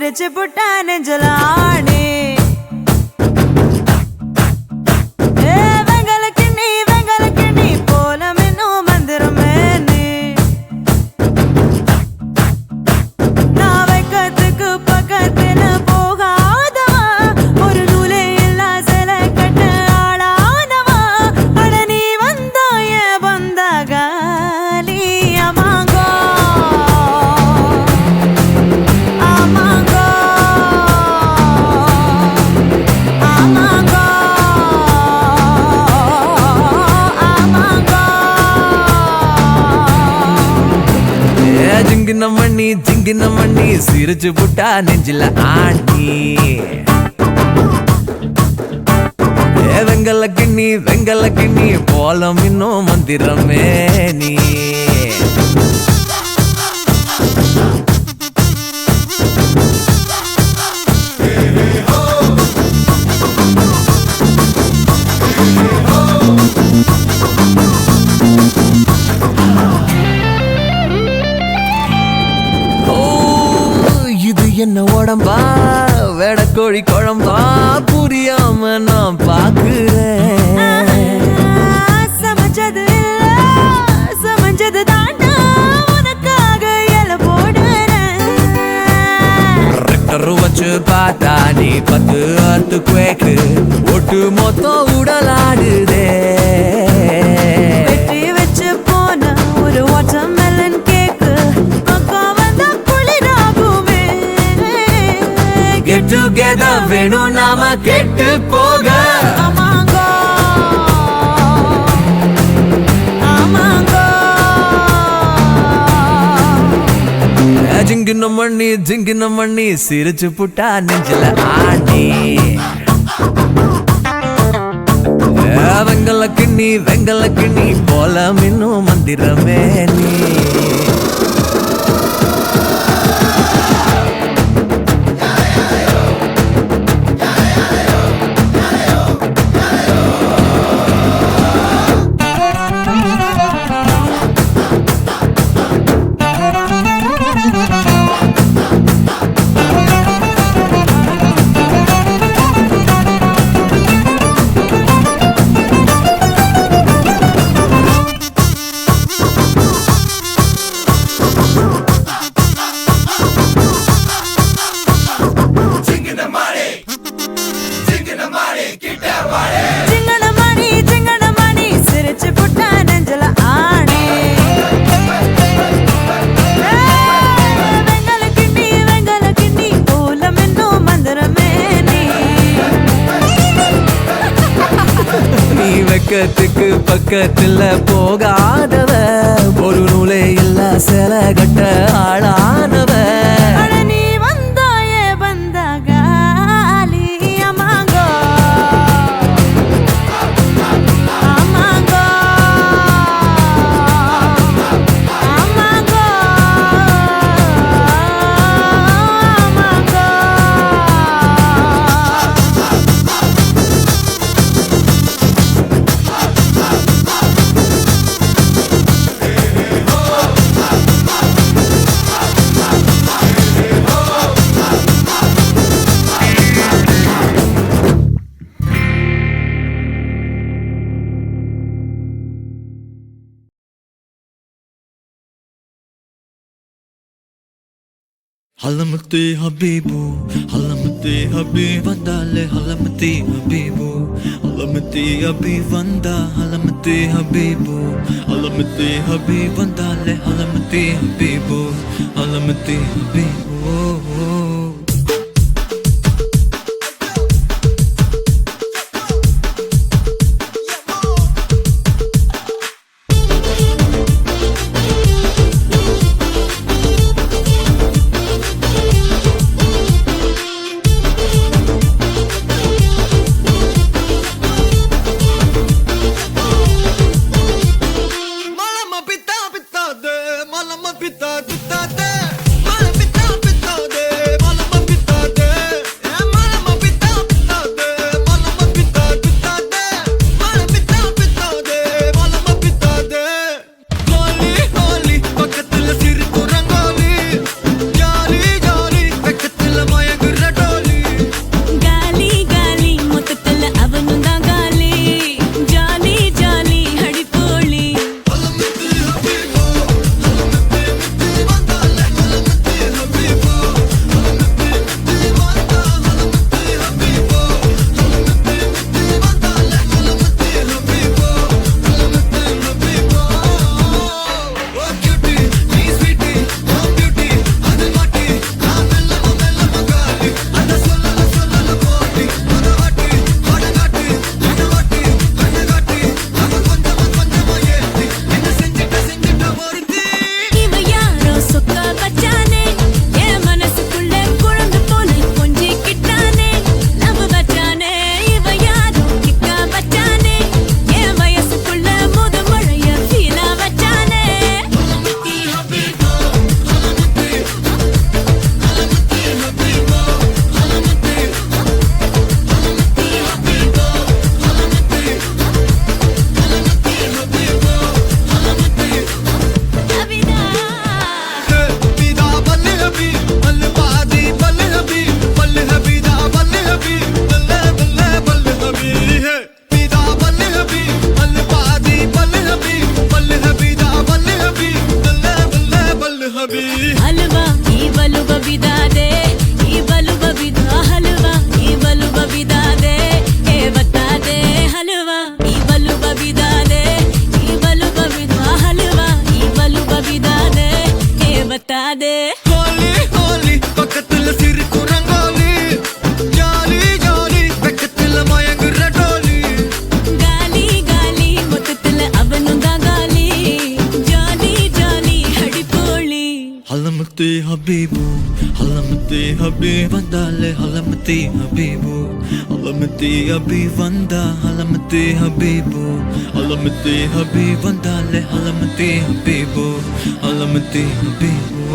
சிரிச்சு புட்டா நெஞ்சலானே வெங்கலக்கிண்ணி போல மின்னும் மந்திரமே நீ நான் வைக்கத்துக்கு பக்கத்துல போகாதவா ஒரு நூலே இல்லா சில கட்ட ஆடாதவா அட நீ வந்தாய வந்தாகாலி அமாங்கோ அமாங்கோ அமாங்கோ அமாங்கோ ஜிங்கின மண்ணி சிரிச்சு புட்டா நெஞ்சில ஆண்டி வெங்கல கிண்ணி போலம் இன்னும் மந்திரமே நீ என்ன உடம்பா வேடக்கோழி குழம்பா புரியாம நான் பாக்குறேன் சமைச்சது தாண்டா உனக்காக இலை போடுறேன் ரெக்டர் வச்சு பார்த்தா நீ 10 அத்து குவேக்கு ஒட்டு மொத்தம் உடலாடுதே வெற்றி வச்சு போன ஒரு வாட்டர் மெலன் கேக்கு Get together வேணும் நாம கெட்டு போக அமாங்கோ அமாங்கோ ஜிங்கின மண்ணி சிரிச்சு புட்டா நெஞ்சில ஆண்டி வெங்கல கிண்ணி போல மின்னும் மந்திரமே நீ சிங்கனமணி சிரிச்சு புட்டா நெஞ்சல ஆணே வெங்கல கிண்ணி போல மின்னும் மந்திரமே நீ வெக்கத்துக்கு பக்கத்துல போகாதவ ஒரு நூலே இல்ல சில கட்ட ஆளானவ Halamati habibu, halamati habibandale, halamati habibu, halamati habibanda, halamati habibu, halamati habibandale, halamati habibu, halamati habibu. Malama pita de, malama pita de. ஹலமத்தே Habib ஹலமத்தே ஹபீப் வந்தாலே ஹலமத்தே ஹபீபு ஹலமத்தே ஹபீப் வந்தா ஹலமத்தே ஹபீபு ஹலமத்தே ஹபீப் வந்தாலே ஹலமத்தே ஹபீபு ஹலமத்தே ஹபீபு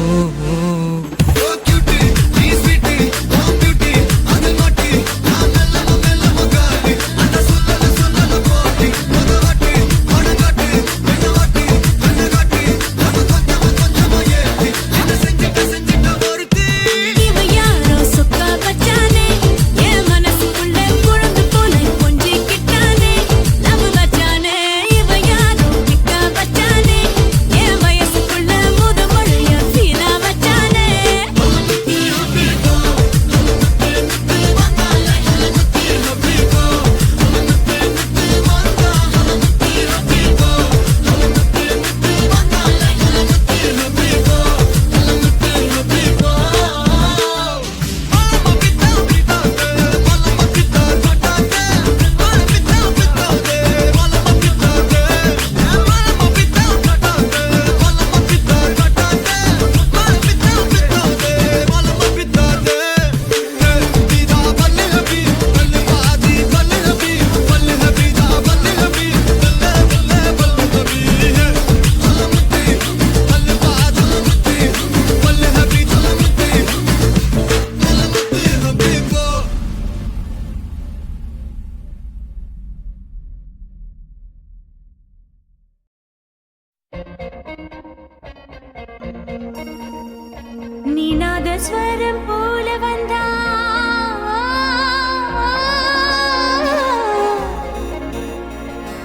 நீநாதஸ்வரம் போல வந்தா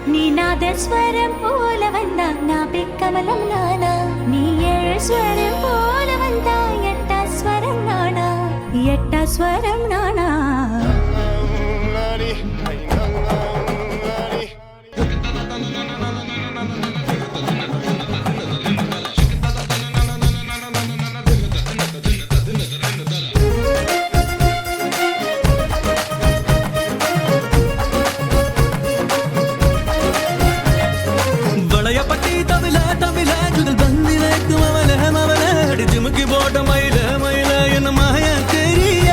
நீநாதஸ்வரம் போல வந்தா நாபிக்கமலம் நானா நீ ஏழு ஸ்வரம் போல வந்தா எட்டாஸ்வரம் நானா எட்டாஸ்வரம் நானா ஜிமுக்கி போட்ட மயில மயில என்ன மாயா தெரிய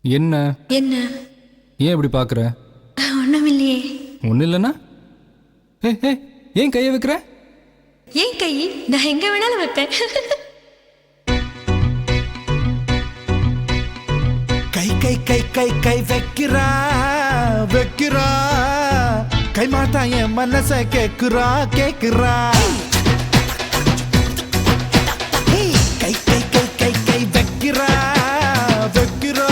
என்ன என்ன? ஏன் இப்படி பார்க்குற? ஒண்ணுமில்லையே. ஒன்றும் இல்லைன்னா ஏன் கையை வைக்கிற? ஏன் கை? நான் எங்க வேணாலும் வைப்பேன். கை கை கை கை கை வைக்கிறா வைக்கிறா கை மாத்தா என் மனச கேக்குறா கேக்குறா கை கை கை கை கை வைக்கிறா வைக்கிறா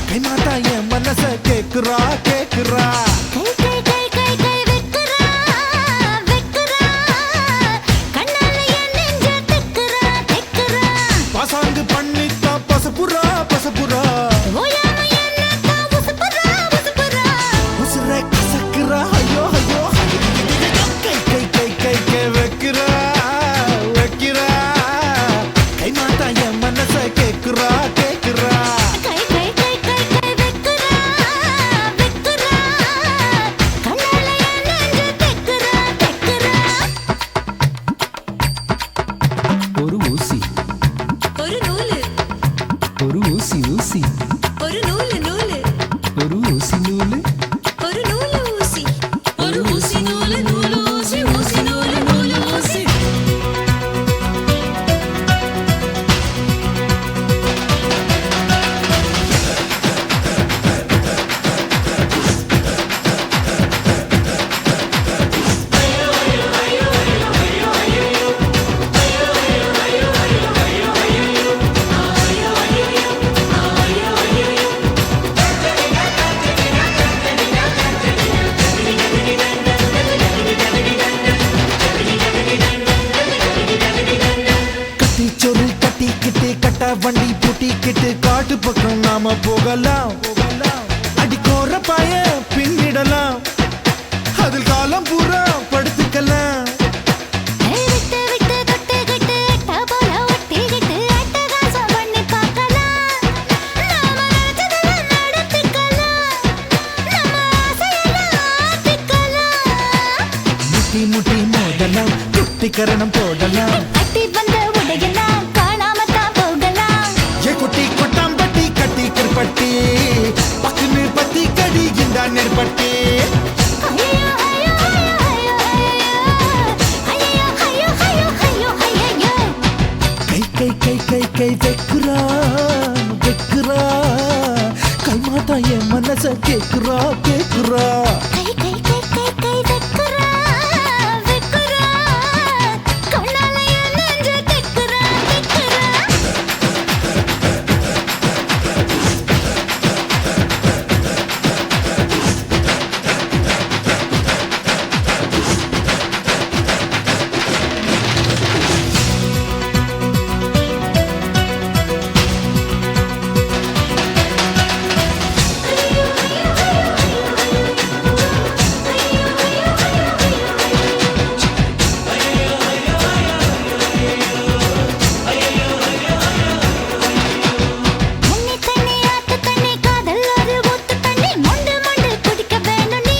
கை மாத்தா என் மனச கேக்குறா கேக்குறா கை கை கை கை கை வெக்குறா வெக்குறா கண்ணால என் நெஞ்ச தெக்குறா தெக்குறா பாசாங்கு பண்ணித்தா பசப்புறா பசப்புறா ஓயாம என்னக்கா உசுப்புறா உசுப்புறா உசுர கசக்குறா ஐயோ ஐயோ கை கை கை கை கை வைக்கிறா வைக்கிறா கை மாத்தா என் மனச கேக்குறா கேக்குறா கை கை கை கை கை வெக்குறா வெக்குறா கண்ணால என் நெஞ்ச தெக்குறா தெக்குறா ஒரு ஊசி ஒரு நூலு ஒரு ஊசி ஊசி ஒரு நூலு நூலு ஒரு ஊசி நூலு ஒரு நூலு ஊசி ஒரு ஊசி நூலு நூலு ஊசி ஊசி நூலு நூலு ஊசி. கட்டி சொரு கட்டிக்கிட்டு கட்ட வண்டி பூட்டிக்கிட்டு காட்டு பக்கம் நாம போகலாம் அடிக்கோர பாய பின்னிடலாம் அதில் காலம் பூரா படுத்துக்கலாம் விட்டு விட்டு தொட்டுக்கிட்டு எட்ட போல ஒட்டிக்கிட்டு அட்டகாசம் பண்ணி பார்க்கலாம் நாம நினைச்சதெல்லாம் நடத்திக்கலாம் நம்ம ஆசையெல்லாம் ஆத்திக்கலாம் முட்டி முட்டி மோதலாம் குட்டிக்கரணம் போடலாம் கட்டி வந்த உடையெல்லாம் காணாம தான் போகலாம் ஏ குட்டி கொட்டாம்பட்டி கட்டி கிருப்பட்டி பக்குன்னு பத்தி கடி இந்த நெற்பட்டி ஐயோ ஐயோ ஐயோ ஐயோ ஐயோ ஐயோ ஐயோ ஐயோ ஐயோ கை கை கை கை கை வைக்கிறா வைக்கிறா கை மாத்தா என் மனச கேக்குறா கேக்குறா கை கை கை கை கை வெக்குறா வெக்குறா கண்ணால என் நெஞ்ச தெக்குறா தெக்குறா முன்னி தண்ணி ஆத்து தண்ணி காதல் ஒரு ஊத்து தண்ணி மொண்டு மொண்டு குடிக்க வேணும் நீ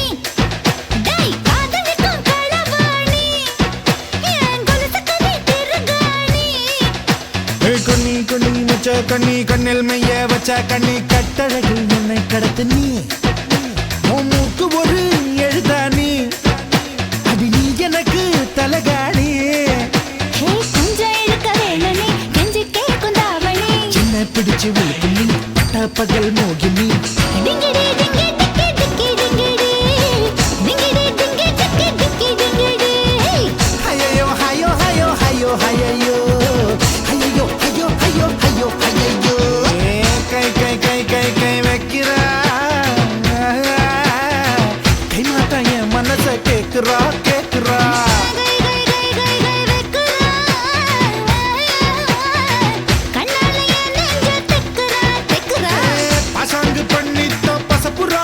டேய் காதலிக்கும் களவாணி என் கொலுசுக்கு நீ திருகாணி கண்ணி கண்ணி முச்ச கண்ணி கண்ணில் மைய வச்ச கண்ணி கட்டழகில் என்னை கடத்து நீ உன் மூக்கு ஒரு எழுதானி அடி நீ எனக்கு தலகாணி ஹே கொஞ்சம் இழுக்க வேணும் நீ கெஞ்சி கேட்கும் தாவணி சின்ன பிடிச்சு விழுக்கு நீ பட்ட பகல் மோகினி டிங்கிடி டிங்கி டிக்கி டிக்கி டிங்கிடி டிங்கிடி டிங்கி டிக்கி டிக்கி டிங்கிடி ஐயோ ஐயோ ஐயோ ஐயோ ஐயோ ஐயோ ஐயோ ஐயோ ஐயோ ஐயோ கை கை கை கை கை வைக்கிறா கை மாத்தா என் மனச கேக்குறா கேக்குறா கை கை கை கை கை வெக்குறா கண்ணால என் நெஞ்ச தெக்குறா தெக்குறா பசாங்கு பண்ணித்த பசப்புறா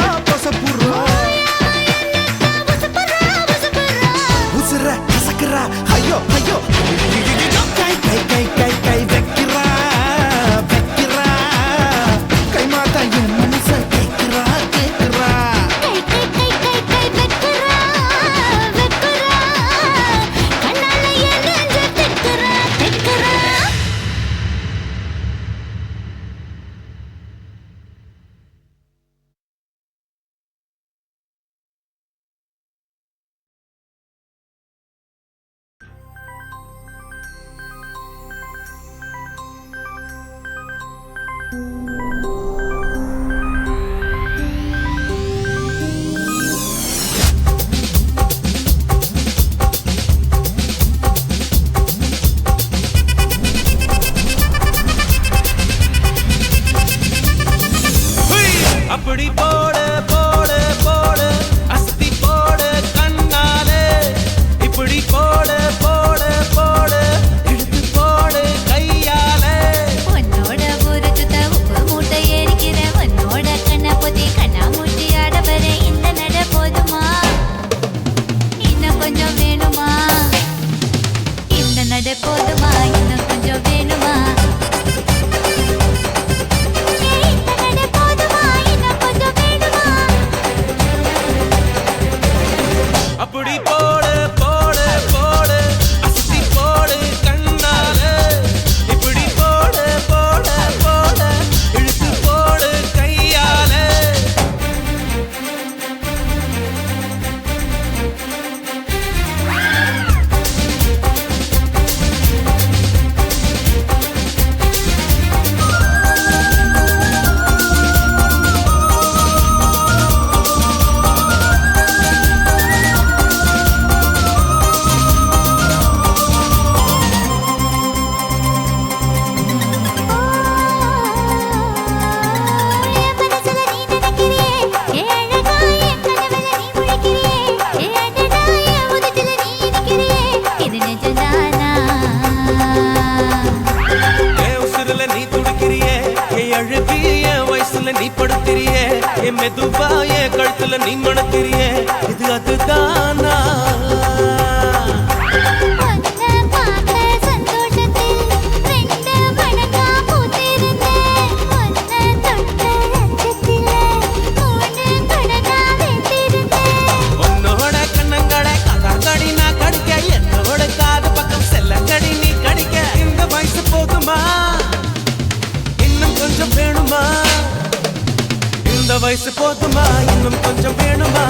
நீ படுத்திரியே என் மெதுவா என் கழுத்துல நீ மணத்திரியே இது அதுதானா உன்னை பார்த்த சந்தோஷத்தில் ரெண்டு மடங்கா பூத்திருந்தேன். உன்னை தொட்ட அச்சத்திலே மூணு மடங்கா வெந்திருந்தேன். உன்னோட கண்ணங்களை கடி நான் கடிக்க என்னோட காது பக்கம் செல்லங்கடி நீ கடிக்க இந்த வயசு போதுமா இன்னும் கொஞ்சம் வேணுமா இந்த வயசு போதுமா இன்னும் கொஞ்சம் வேணுமா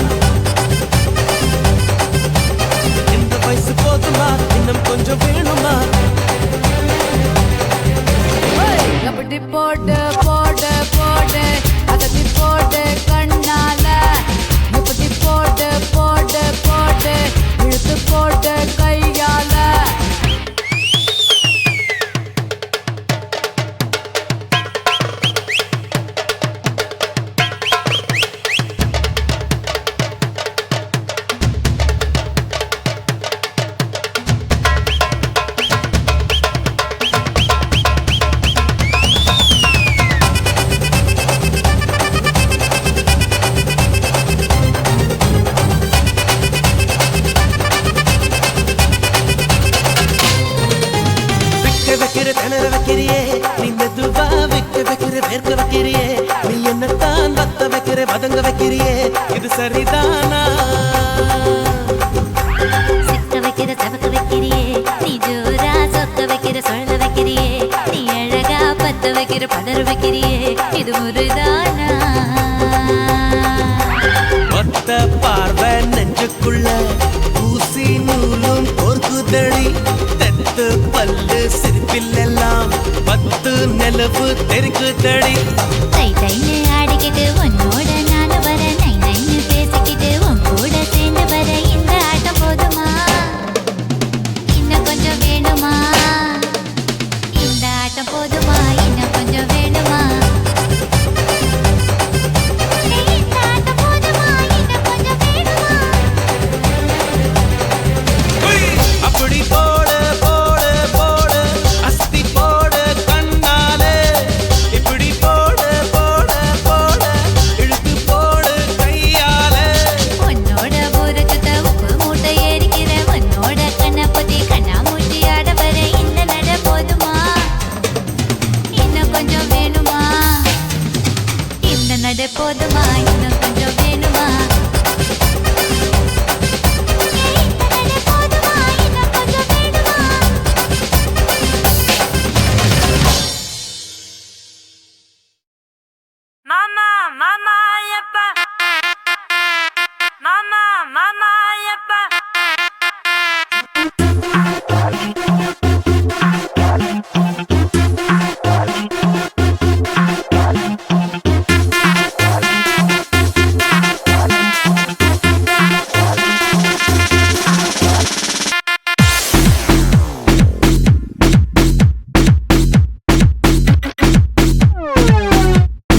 இந்த வயசு போதுமா இன்னும் கொஞ்சம் வேணுமா எப்படி போட்டு போட்டு போட்டு அதட்டி போட்டு கண்ணால எப்படி போட்டு போட்டு போட்டு இழுத்து போட்டு கையால வைக்கிற திணற வைக்கிறியே நீ மெதுவா வைக்கிற வேர்க்க வைக்கிறியே நீ என்னத்தான் வத்த வைக்கிற வதங்க வைக்கிறியே இது சரிதானா சிக்க வைக்கிற சவக்க வைக்கிறியே நீ ஜோரா சொக்க வைக்கிற சொல்ல வைக்கிறியே நீ அழகா பத்த வைக்கிற பதற வைக்கிறியே இது முருதானா ஒத்த பார்வை நெஞ்சுக்குள்ள ஊசி நூலும் கோர்க்குதடி தெத்து பல்லு சிரிப்பிலெல்லாம் பத்து நிலவு தெருக்குதடி தை தைன்னு ஆடிக்கிட்டு உன்னோட நானும் வர நை நைன்னு பேசிக்கிட்டு உன் கூட சேர்ந்து வர இந்த ஆட்டம் போதுமா இன்னும் கொஞ்சம் வேணுமா இந்த ஆட்டம் போதுமா இன்னும் கொஞ்சம் வேணுமா இந்த ஆட்டம் போதுமா இன்னும் கொஞ்சம் வேணுமா அப்படி போடு போடு போடு அஸ்தி போடு கண்ணாலே இப்படி போடு போடு போடு இழுத்து போடு கையாலே உன்னோட ஊரை சுத்த உப்பு மூட்டை ஏறிக்கிற உன்னோட கண்ணை பத்தி கண்ணா மூட்டி ஆட வர இந்த நட போதுமா இன்னும் கொஞ்சம் வேணுமா இந்த நட போதுமா இன்னும் கொஞ்சம் வேணுமா இந்த நட போதுமா இன்னும் கொஞ்சம் வேணுமா மாமா மாமா ஐயப்பா மாமா மாமா ஐயப்பா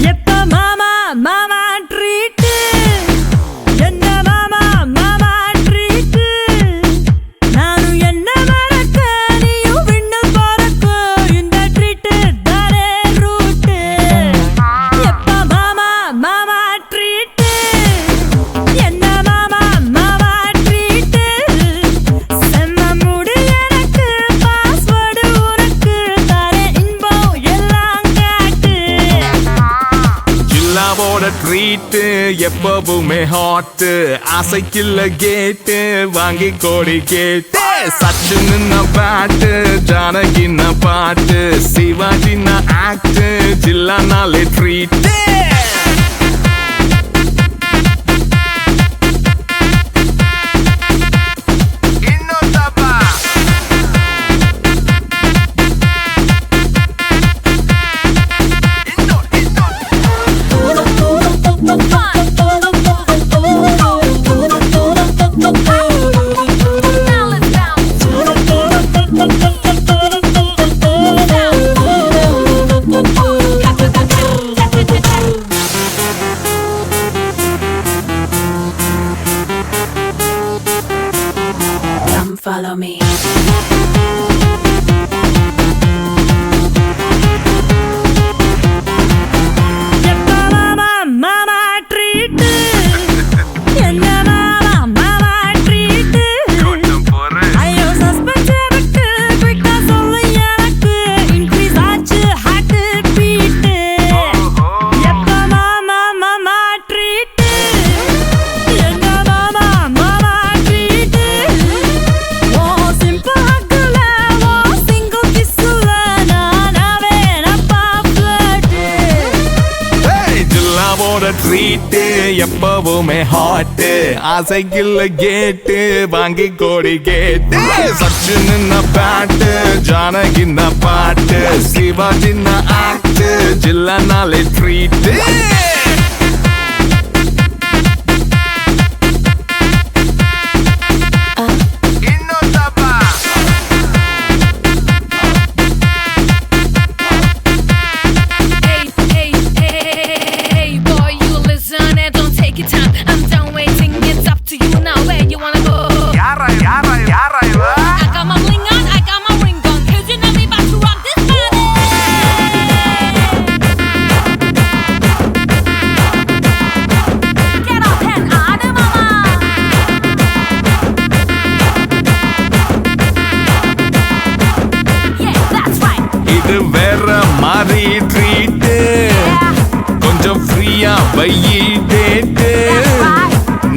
எப்ப மாமா மாமா ட்ரீட் என்ன மாமா மாமா ட்ரீட் நானும் என்ன மறக்க நீயும் விண்ணு பறக்க இந்த ட்ரீட் தானே ரூட் எப்ப மாமா மாமா ட்ரீட் என்ன மாமா மாமா ட்ரீட் செம்ம முடி எனக்கு பாஸ்வேர்டு உனக்கு தாரே இன்பம் எல்லாம் காட்டு ஜில்லாவோட ட்ரீட்டு எப்பவுமே ஹாட்டு ஆசைக்குள்ள கேட்டு வாங்கி கோடி கேட்டு சச்சின் பாட்டு ஜானகின்ன பாட்டு சிவாஜின ஆக்ட் ஜில்லானாலே ட்ரீட்டு Follow me. எப்ப மாமா போற ட்ரீட்டு எப்பவுமே ஹாட்டு ஆசைக்குள்ள கேட்டு வாங்கி கோடி கேட்டு சச்சின் பேட்டு ஜானகின்ன பாட்டு சிவாஜின்ன ஆக்ட் ஜில்லனாலே ட்ரீட்டு இது வேற மாதிரி ட்ரீட்டு கொஞ்சம் ஃப்ரீயா வையி டேட்டு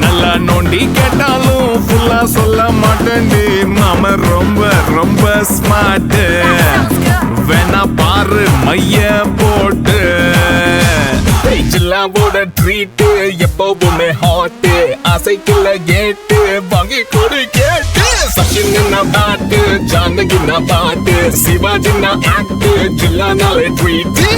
நல்லா நோண்டி கேட்டாலும் ஃபுல்லா சொல்ல மாட்டேன்டி மாம ரொம்ப ரொம்ப ஸ்மார்ட் வேணா பாரு மைய போட்டு ஜில்லாவோட ட்ரீட்டு எப்பவுமே ஹாட்டு ஆசைக்குள்ள கேட்டு வாங்கி கொடு கேட்டு சச்சின் பாட்டு ஜானகின்ன பாட்டு சிவாஜின்ன ஆக்ட் ஜில்லானாலே ட்ரீட்டு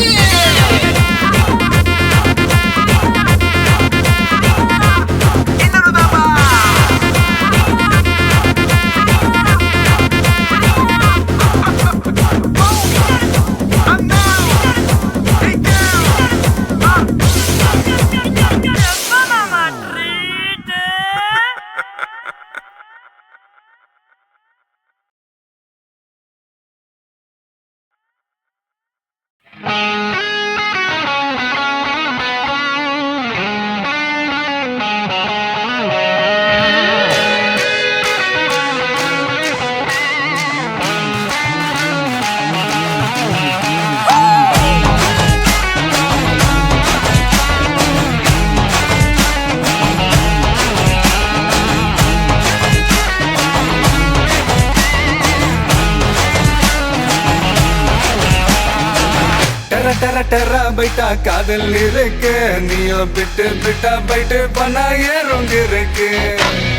டெரா பைட்டா காதல் இருக்கு நீயோ பிட்டு பிட்டா பைட்டு பண்ணா ஏறும் இருக்கு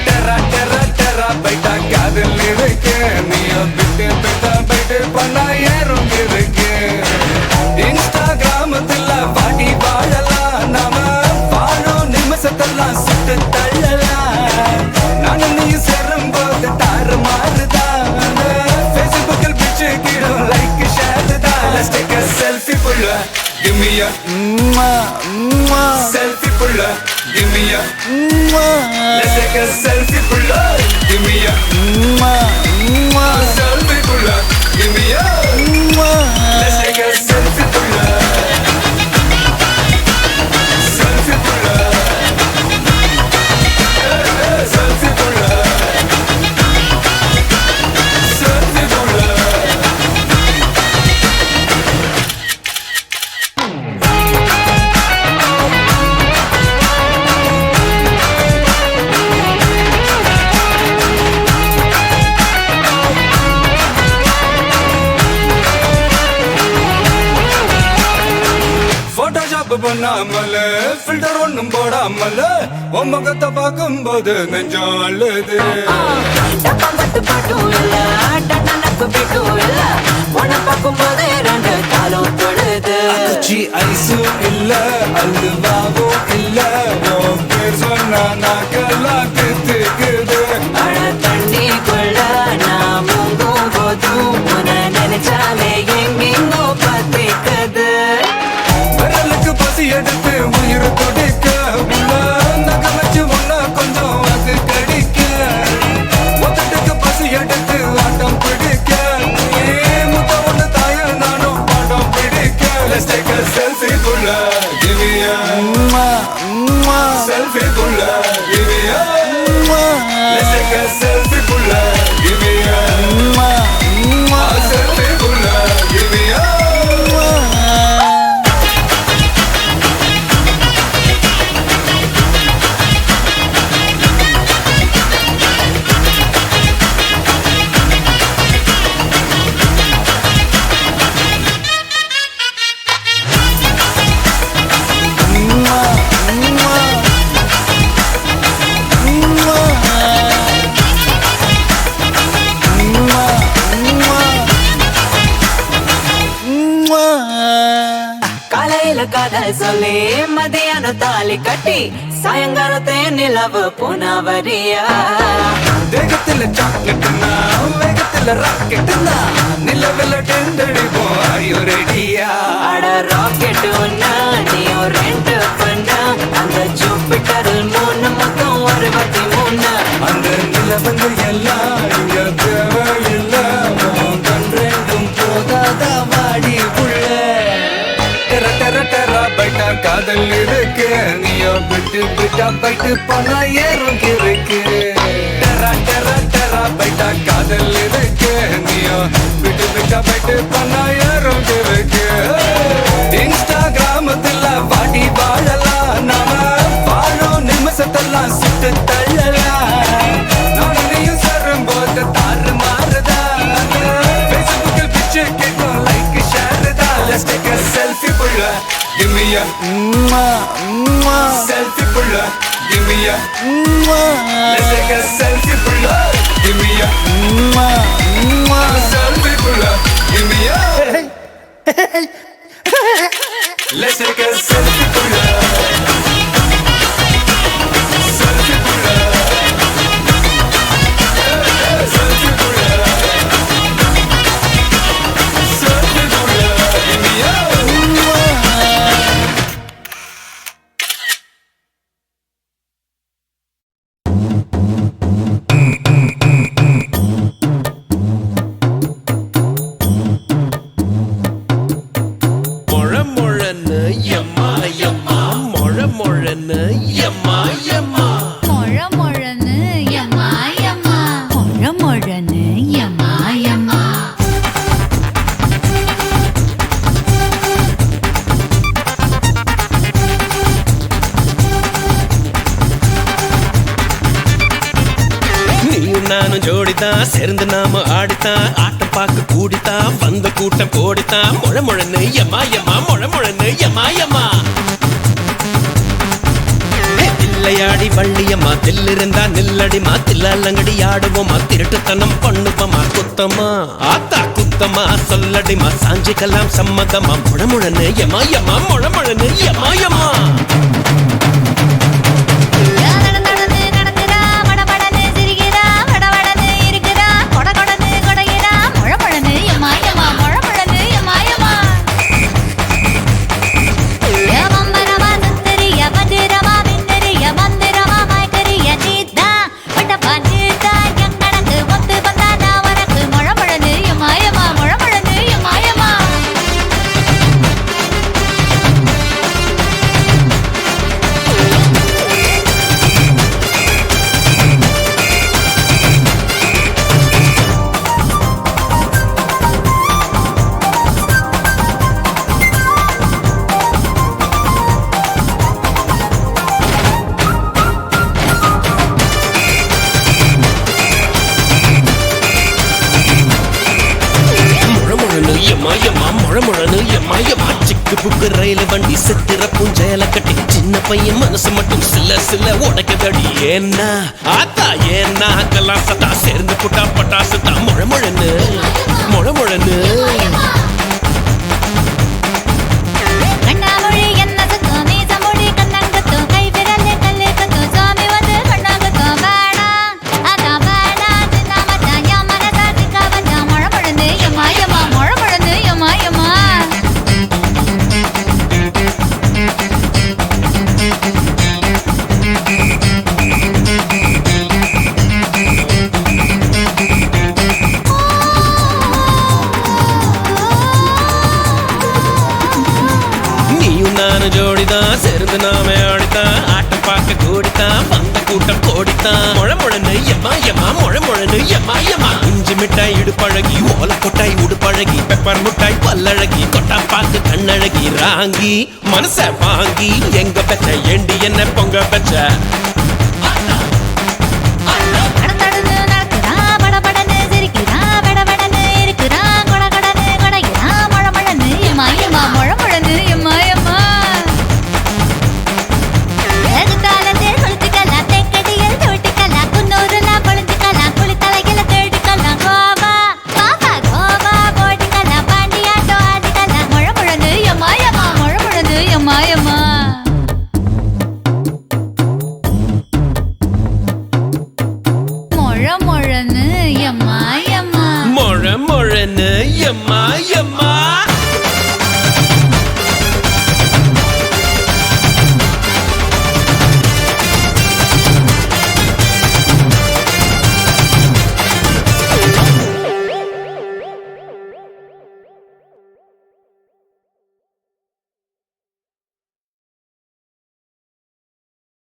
டெரா பைட்டா காதல் இருக்கு நீயோ பிட்டு பிட்டா பைட்டு பண்ணா ஏறும் இருக்கு இன்ஸ்டாகிராமத்துல வாடி வாழலாம் நாம வாழும் நிமிஷத்தெல்லாம் சுட்டு தள்ளலாம் நானும் நீ சேரும் போது தாறு மாறுதான் ஃபேஸ்புக்கில் பிச்சு கீழும் லைக் ஷேர் தான் Let's take a selfie pulla, give me a selfie pulla, give me a Let's take a selfie pulla, give me a selfie pulla, give me a Let's take a selfie pulla, selfie pulla, selfie pulla, selfie pulla. பண்ணாமல filter ஒண்ணும் போடாமல உன் முகத்தை பார்க்கும் போது நெஞ்சம் அழுது ஐஸும் இல்ல அல்வாவும் இல்ல உன் பேர் சொன்னா நாக்கெல்லாம் கித்துக்குது தண்ணிக்குள்ள நான் முங்கும் போதும் உன்னை நினைச்சாலே எங்கெங்கோ பத்திக்குது பசி எடுத்து உயிர் கொடிக்க உள்ள நகமச்சு ஒன்னா கொஞ்சம் அது கடிக்க மொத்தத்துக்கு பசி எடுத்து ஆட்டம் பிடிக்க முத்த ஒண்ணு தாய நானும் பாடம் பிடிக்க Let's take a selfie புள்ள give me a selfie புள்ள give me a Let's take a selfie புள்ள give me a selfie புள்ள give me a காதல் சொல்லி மதியானம் தாலி கட்டி சாயங்காலத்தே நிலவு புனவரியா தேகத்துல சாக்லேட்டுனா வேகத்துல ராக்கெட்டுனா நிலவில் டெண்டடிப்போம் ஐயோ ரெடியா அட ராக்கெட் ஒன்னா நீயும் ரெண்டு பண்ணா அந்த ஜூபிட்டரில் 3 மொத்தம் 63 அந்த நிலவங்க எல்லாம் இங்க தேவையில்லை கண் ரெண்டும் போதாதா வாடி புள்ள டெர டெர டெரா பைட்டா காதல் இருக்கு நீயோ விட்டு விட்டா பைட்டு பணா ஏறும் இருக்கு டெரா டெரா டெரா பைட்டா காதல் இருக்கு நீயோ விட்டு விட்டா பைட்டு பணா ஏறும் இருக்கு இன்ஸ்டாகிராமத்துல வாடி வாழலாம் நாம வாழும் நிமிஷத்தெல்லாம் சுட்டு தள்ளலாம் நானும் நீயும் சேரும் போது தாறு மாறுதா ஃபேஸ்புக்கில் பிக்சர் கேட்கும் லைக் ஷேர் தான் லெட்ஸ் டேக் a selfie புள்ள give me a selfie புள்ள give me a let's take a selfie புள்ள give me a selfie புள்ள give me a let's take a selfie புள்ள selfie புள்ள selfie புள்ள selfie புள்ள give me a முழமுழன்னு எம்மா எம்மா முழமுழன்னு எம்மா எம்மா மொழ மொழன்னு யம்மா யம்மா மொழ மொழன்னு யம்மா யம்மா நீயும் நானும் ஜோடிதான் சேர்ந்து நாம ஆடித்தான் ஆட்டம் பார்க்க கூடித்தான் வந்த கூட்டம் கோடித்தான் முழமுழன்னு எம்மா எம்மா முழமுழன்னு எம்மா எம்மா தில்லையாடி வள்ளியம்மா தில்லிருந்தா நில்லடிமா தில்லாலங்கடி ஆடுவோமா திருட்டுத்தனம் பண்ணுவோமா குத்தமா ஆத்தா குத்தமா சொல்லடிமா சாஞ்சிக்கலாம் சம்மதமா முழமுழன்னு எம்மா எம்மா முழமுழன்னு எம்மா எம்மா நடந்து நடக்குதா மடமடன்னு சிரிக்கிறா வடவடன்னு இருக்குதா கொடகொடன்னு கொடையிறா மொழ மொழன்னு யம்மா யம்மா மொழ மொழன்னு யம்மா யம்மா யமம்பரமா சுந்தரிய மந்திரமா மின்னரிய மந்திரமா மாய்கரிய சீதா வட்டப்பா சீதா எங்கனக்கு ஒத்து வந்தா நான் உனக்கு மொழ மொழன்னு யம்மா யம்மா மொழ மொழன்னு யம்மா யம்மா முழமுழனு எம்மாயம்மா முழமுழனு எம்மாயம்மா சிக்கு புக்கு ரயில் வண்டி சித்திர பூஞ்சையில கட்டி சின்ன பையன் மனசு மட்டும் சில சில உடைக்கதடி ஏன்னா ஆத்தா ஏன்னா அங்கெல்லாம் சத்தா சேர்ந்து புட்டா பட்டாசு தான் முழமுழனு முழமுழனு கண்ணாமொழி என்ன சுத்தம் மீசமொழி கண்ணங்கத்தும் கை விரல் கல்லு கத்தும் சாமி வந்து கண்ணங்கத்தும் வேணாம் அதான் வேணாம் சின்ன மச்சான் என் மனசா சிக்கா வச்சான் மழை மழந்து யம்மா யம்மா மழை மழந்து யம்மா யம்மா நீயும் நானும் ஜோடிதான் சேர்ந்து நாம ஆடித்தான் ஆட்டம் பார்க்க கூடித்தான் வந்த கூட்டம் கோடித்தான் முழமுழனு எம்மா எம்மா முழமுழனு எம்மா எம்மா இஞ்சி மிட்டாய் இடுப்பழகி ஓல கொட்டாய் உடுப்பழகி பெப்பர் முட்டாய் பல்லழகி கொட்டா பார்த்து கண்ணழகி ராங்கி மனச வாங்கி எங்க பெற்ற ஏண்டி என்ன பொங்க பெற்ற